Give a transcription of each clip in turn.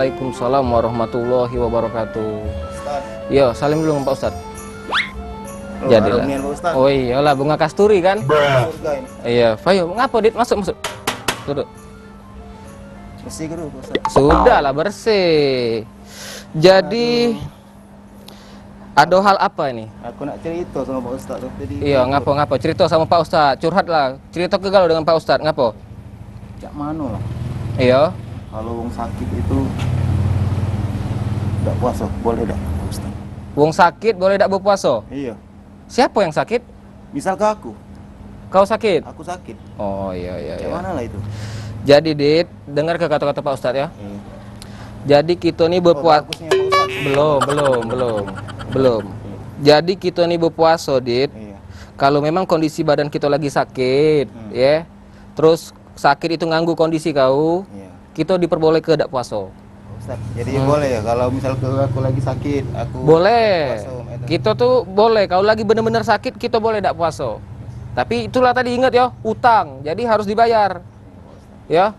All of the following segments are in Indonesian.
Waalaikumsalam warahmatullahi wabarakatuh. Yo, salim dulu Pak Ustadz. Jadilah. Oh iyalah, bunga kasturi kan? Iya, Fayo, ngapa Dit? Masuk. Duduk. Bersih dulu, Ustaz. Sudah lah, bersih. Jadi ada hal apa ini? Aku nak cerita sama Pak Ustadz tuh. Jadi Iya, ngapa? Cerita sama Pak Ustadz, curhat lah. Cerita ke galau dengan Pak Ustadz, ngapa? cak mano lah. Iya. Kalau wong sakit itu tidak puasa, boleh tak Pak Ustadz? Wong sakit boleh tak berpuasa? Iya. Siapa yang sakit? Misal ke aku Sakit? aku sakit. Oh iya. Cak mana lah itu? Jadi Dit, dengar ke kata-kata Pak Ustadz ya. Iya. Jadi kita nih berpuasa. Bagusnya Pak Ustadz. Belum. Jadi kita nih berpuasa, Dit. Iya. Kalau memang kondisi badan kita lagi sakit, ya. Terus sakit itu ganggu kondisi kau, Iya. kita diperboleh ke dak puasa. Ustaz, jadi boleh ya kalau misal aku lagi sakit, aku Boleh. puasa, itu. Kita tuh boleh. Kalau lagi benar-benar sakit, kita boleh dak puasa. Tapi itulah tadi ingat ya, utang. Jadi harus dibayar. Ya.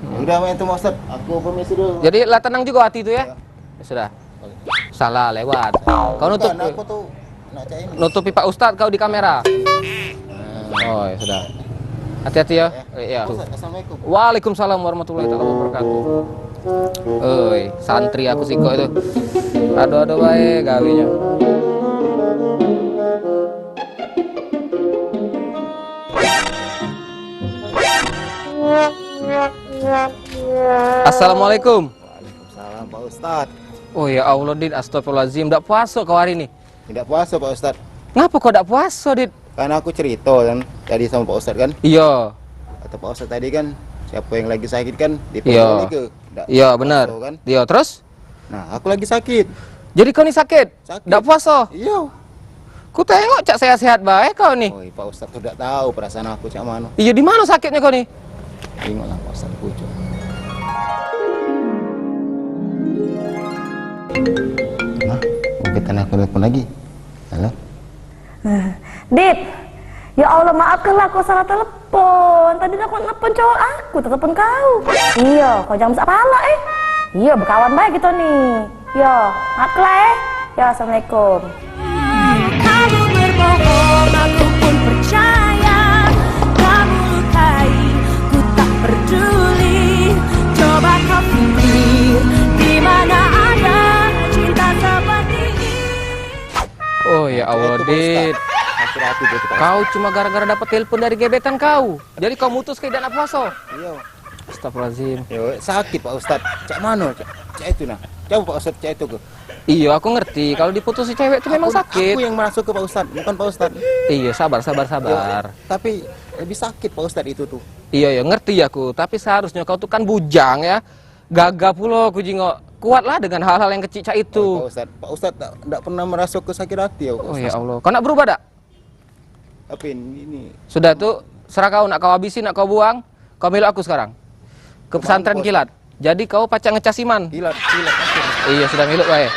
Ya udah main itu Ustaz, aku permisi dulu. Jadi lah tenang juga hati itu ya. Iya. Ya sudah. Salah lewat. Kau nutup. Bukan, aku tuh nak cak ini. Nutupi Pak Ustadz kau di kamera. Oh ya sudah. Hati-hati ya. Iya. Ustaz, assalamualaikum. Waalaikumsalam warahmatullahi wabarakatuh. Oi, santri aku sih kok itu. Aduh baik gawinya. Assalamualaikum. Waalaikumsalam Pak Ustadz. Oh ya Allah Dit, astagfirullahaladzim. Nggak puasa kau hari ini? Tidak puasa Pak Ustadz. Ngapa kau nggak puasa Dit? Karena aku cerita kan tadi sama Pak Ustadz kan. Iya. Kata Pak Ustadz tadi kan, siapa yang lagi sakit kan Iya. diperboleh ke. Iya benar. Kan? Iya terus? Nah, aku lagi sakit. Jadi kau nih sakit? Sakit. Nggak puasa? Iya. Ku tengok cak sehat-sehat baik kau nih. Oh, Pak Ustadz tuh tidak tahu perasaan aku cak mana. Iya di mana sakitnya kau nih? Tengoklah Pak Ustadz pucuk. Nah, mungkin aku telepon lagi. Halo. Dit, ya Allah maafkanlah aku salah telepon. Tadi aku nelfon cowok aku, telepon kau. Iya, kau jangan besar pala Iya, berkawan baik gitu nih. Iya, maafkanlah Ya, assalamualaikum. Kamu berbohong, aku pun percaya. Kamu lukai, ku tak peduli. Coba kau pikir, di mana ada cinta seperti ini. Oh ya Allah Dit. Hati-hati gitu Pak. Kau cuma gara-gara dapat telepon dari gebetan kau. Jadi kau mutus ke tidak puasa. Iya. Astagfirullahaladzim. Yo, sakit Pak Ustadz. Cak mana? Cak itu nah. Coba Pak Ustadz cak itu ke. Iya aku ngerti. Kalau diputusi cewek itu memang sakit. Aku yang masuk ke Pak Ustadz, bukan Pak Ustadz. Iya sabar. Tapi lebih sakit Pak Ustadz itu tuh. Iya ngerti aku. Tapi seharusnya kau tuh kan bujang ya. Gagah pula aku jingok. Kuatlah dengan hal-hal yang kecil cak Oh, itu. Pak Ustadz tidak pernah merasuk ke sakit hati ya Pak Oh Ustadz. ya Allah. Kau nak berubah tak? Apa ini? Sudah tuh serah kau nak kau habisin nak kau buang. Kau milik aku sekarang. Ke pesantren kilat. Jadi kau pacak ngecas iman. Kilat. Iya sudah milik wae.